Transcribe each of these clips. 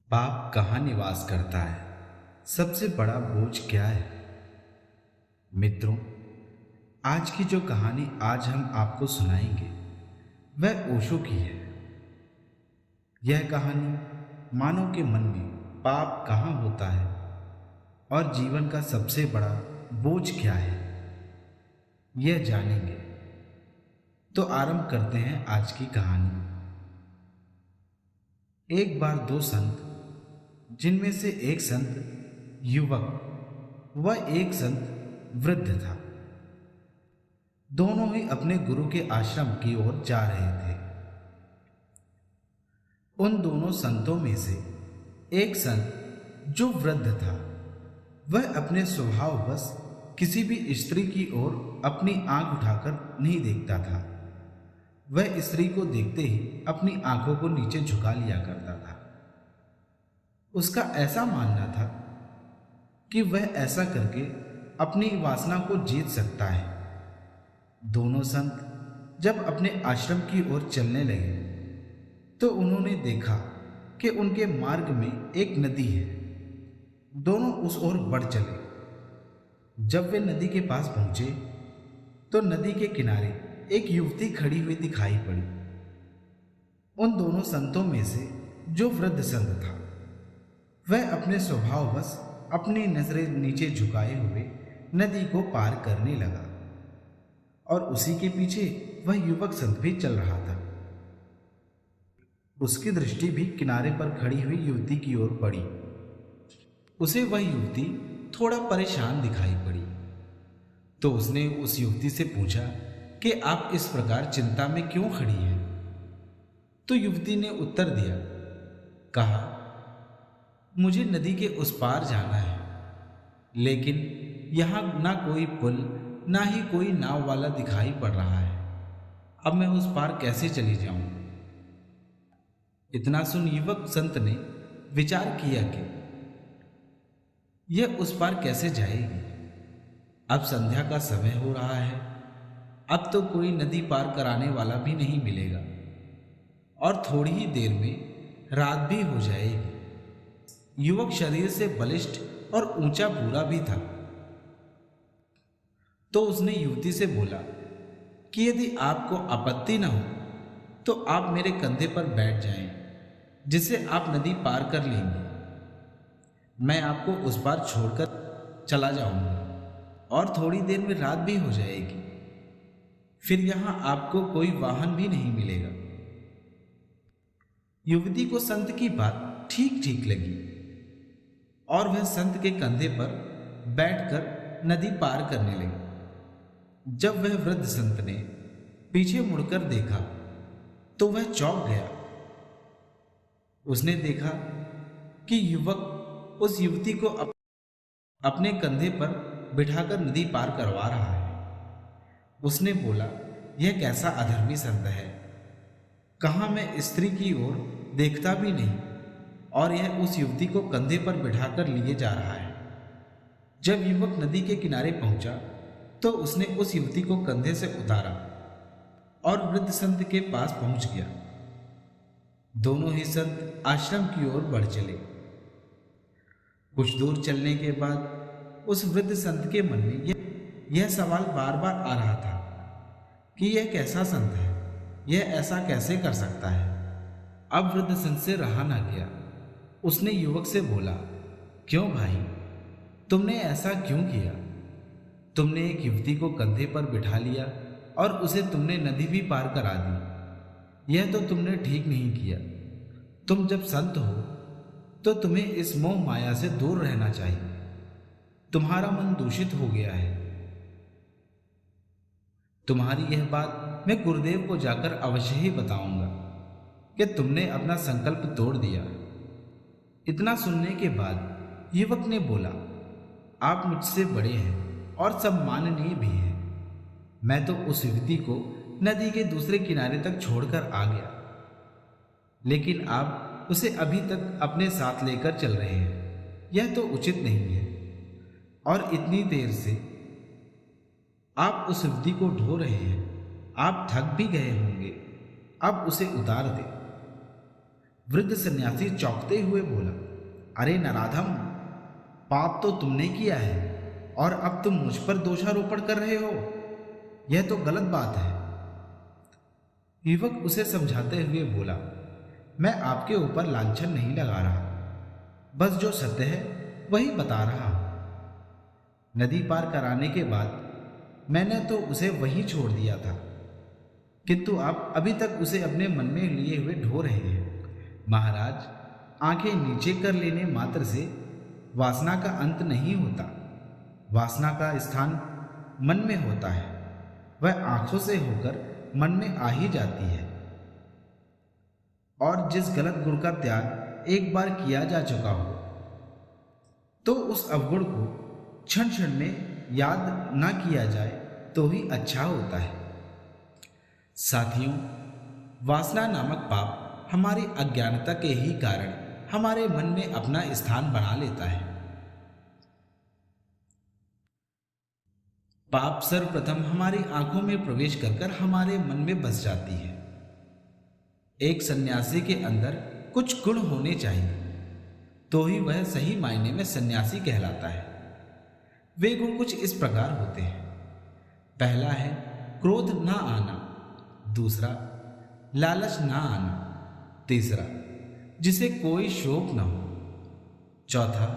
पाप कहाँ निवास करता है? सबसे बड़ा बोझ क्या है? मित्रों, आज की जो कहानी आज हम आपको सुनाएंगे वह ओशो की है। यह कहानी मानव के मन में पाप कहाँ होता है और जीवन का सबसे बड़ा बोझ क्या है, यह जानेंगे। तो आरंभ करते हैं आज की कहानी। एक बार दो संत, जिनमें से एक संत युवक व एक संत वृद्ध था, दोनों ही अपने गुरु के आश्रम की ओर जा रहे थे। उन दोनों संतों में से एक संत जो वृद्ध था, वह अपने स्वभाववश किसी भी स्त्री की ओर अपनी आंख उठाकर नहीं देखता था। वह स्त्री को देखते ही अपनी आंखों को नीचे झुका लिया करता था। उसका ऐसा मानना था कि वह ऐसा करके अपनी वासना को जीत सकता है। दोनों संत जब अपने आश्रम की ओर चलने लगे तो उन्होंने देखा कि उनके मार्ग में एक नदी है। दोनों उस ओर बढ़ चले। जब वे नदी के पास पहुंचे तो नदी के किनारे एक युवती खड़ी हुई दिखाई पड़ी। उन दोनों संतों में से जो वृद्ध संत था, वह अपने स्वभाववश अपनी नजरें नीचे झुकाए हुए नदी को पार करने लगा और उसी के पीछे वह युवक संत भी चल रहा था। उसकी दृष्टि भी किनारे पर खड़ी हुई युवती की ओर पड़ी। उसे वह युवती थोड़ा परेशान दिखाई पड़ी, तो उसने उस युवती से पूछा कि आप इस प्रकार चिंता में क्यों खड़ी हैं? तो युवती ने उत्तर दिया, कहा, मुझे नदी के उस पार जाना है, लेकिन यहाँ ना कोई पुल ना ही कोई नाव वाला दिखाई पड़ रहा है। अब मैं उस पार कैसे चली जाऊं? इतना सुन युवक संत ने विचार किया कि यह उस पार कैसे जाएगी। अब संध्या का समय हो रहा है, अब तो कोई नदी पार कराने वाला भी नहीं मिलेगा और थोड़ी ही देर में रात भी हो जाएगी। युवक शरीर से बलिष्ठ और ऊंचा पूरा भी था, तो उसने युवती से बोला कि यदि आपको आपत्ति न हो तो आप मेरे कंधे पर बैठ जाएं, जिससे आप नदी पार कर लेंगे। मैं आपको उस पार छोड़कर चला जाऊंगा और थोड़ी देर में रात भी हो जाएगी। फिर यहां आपको कोई वाहन भी नहीं मिलेगा। युवती को संत की बात ठीक ठीक लगी और वह संत के कंधे पर बैठकर नदी पार करने लगी। जब वह वृद्ध संत ने पीछे मुड़कर देखा तो वह चौंक गया। उसने देखा कि युवक उस युवती को अपने कंधे पर बिठाकर नदी पार करवा रहा है। उसने बोला, यह कैसा अधर्मी संत है, कहाँ मैं स्त्री की ओर देखता भी नहीं और यह उस युवती को कंधे पर बिठाकर लिए जा रहा है। जब युवक नदी के किनारे पहुंचा तो उसने उस युवती को कंधे से उतारा और वृद्ध संत के पास पहुंच गया। दोनों ही संत आश्रम की ओर बढ़ चले। कुछ दूर चलने के बाद उस वृद्ध संत के मन में यह सवाल बार बार आ रहा था कि यह कैसा संत है, यह ऐसा कैसे कर सकता है। अब वृद्ध संत से रहा ना गया। उसने युवक से बोला, क्यों भाई, तुमने ऐसा क्यों किया? तुमने एक युवती को कंधे पर बिठा लिया और उसे तुमने नदी भी पार करा दी। यह तो तुमने ठीक नहीं किया। तुम जब संत हो तो तुम्हें इस मोह माया से दूर रहना चाहिए। तुम्हारा मन दूषित हो गया है। तुम्हारी यह बात मैं गुरुदेव को जाकर अवश्य ही बताऊंगा कि तुमने अपना संकल्प तोड़ दिया। इतना सुनने के बाद युवक ने बोला, आप मुझसे बड़े हैं और सम्माननीय भी हैं। मैं तो उस युवती को नदी के दूसरे किनारे तक छोड़कर आ गया, लेकिन आप उसे अभी तक अपने साथ लेकर चल रहे हैं। यह तो उचित नहीं है। और इतनी देर से आप उस युवती को ढो रहे हैं। आप थक भी गए होंगे। अब उसे उतार दे। वृद्ध सन्यासी चौंकते हुए बोला, अरे नराधम, पाप तो तुमने किया है और अब तुम मुझ पर दोषारोपण कर रहे हो। यह तो गलत बात है। युवक उसे समझाते हुए बोला, मैं आपके ऊपर लांछन नहीं लगा रहा, बस जो सत्य है वही बता रहा हूं। नदी पार कराने के बाद मैंने तो उसे वहीं छोड़ दिया था, किंतु आप अभी तक उसे अपने मन में लिए हुए ढो रहे हैं। महाराज, आंखें नीचे कर लेने मात्र से वासना का अंत नहीं होता। वासना का स्थान मन में होता है, वह आंखों से होकर मन में आ ही जाती है। और जिस गलत गुण का त्याग एक बार किया जा चुका हो, तो उस अवगुण को क्षण क्षण में याद ना किया जाए तो ही अच्छा होता है। साथियों, वासना नामक पाप हमारी अज्ञानता के ही कारण हमारे मन में अपना स्थान बना लेता है। पाप सर्वप्रथम हमारी आंखों में प्रवेश कर हमारे मन में बस जाती है। एक सन्यासी के अंदर कुछ गुण होने चाहिए, तो ही वह सही मायने में सन्यासी कहलाता है। वे गुण कुछ इस प्रकार होते हैं। पहला है क्रोध ना आना, दूसरा लालच ना आना, तीसरा जिसे कोई शोक न हो, चौथा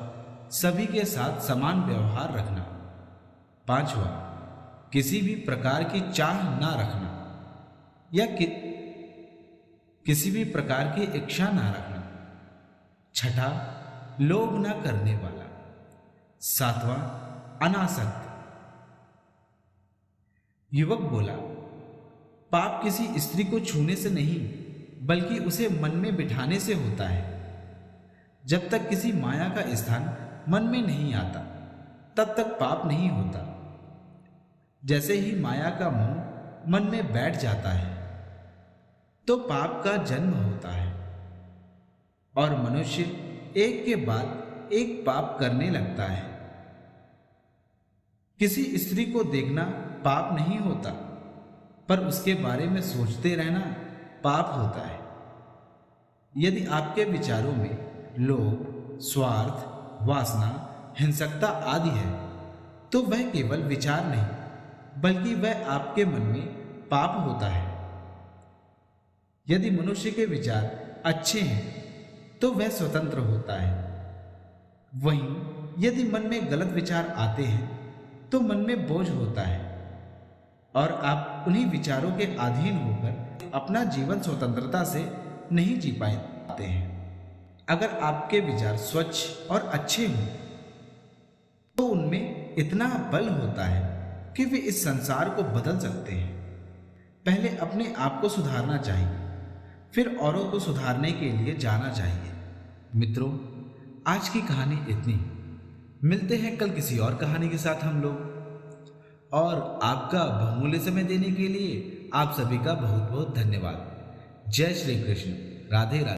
सभी के साथ समान व्यवहार रखना, पांचवा किसी भी प्रकार की चाह ना रखना या किसी भी प्रकार की इच्छा ना रखना, छठा लोभ ना करने वाला, सातवां अनासक्त। युवक बोला, पाप किसी स्त्री को छूने से नहीं बल्कि उसे मन में बिठाने से होता है। जब तक किसी माया का स्थान मन में नहीं आता तब तक पाप नहीं होता। जैसे ही माया का मोह मन में बैठ जाता है तो पाप का जन्म होता है और मनुष्य एक के बाद एक पाप करने लगता है। किसी स्त्री को देखना पाप नहीं होता, पर उसके बारे में सोचते रहना पाप होता है। यदि आपके विचारों में लोभ, स्वार्थ, वासना, हिंसकता आदि है तो वह केवल विचार नहीं बल्कि वह आपके मन में पाप होता है। यदि मनुष्य के विचार अच्छे हैं तो वह स्वतंत्र होता है। वहीं यदि मन में गलत विचार आते हैं तो मन में बोझ होता है और आप उन्हीं विचारों के अधीन होकर अपना जीवन स्वतंत्रता से नहीं जी पाते हैं। अगर आपके विचार स्वच्छ और अच्छे हों तो उनमें इतना बल होता है कि वे इस संसार को बदल सकते हैं। पहले अपने आप को सुधारना चाहिए, फिर औरों को सुधारने के लिए जाना चाहिए। मित्रों, आज की कहानी इतनी। मिलते हैं कल किसी और कहानी के साथ हम लोग। और आपका बहुमूल्य समय देने के लिए आप सभी का बहुत बहुत धन्यवाद। जय श्री कृष्ण। राधे राधे।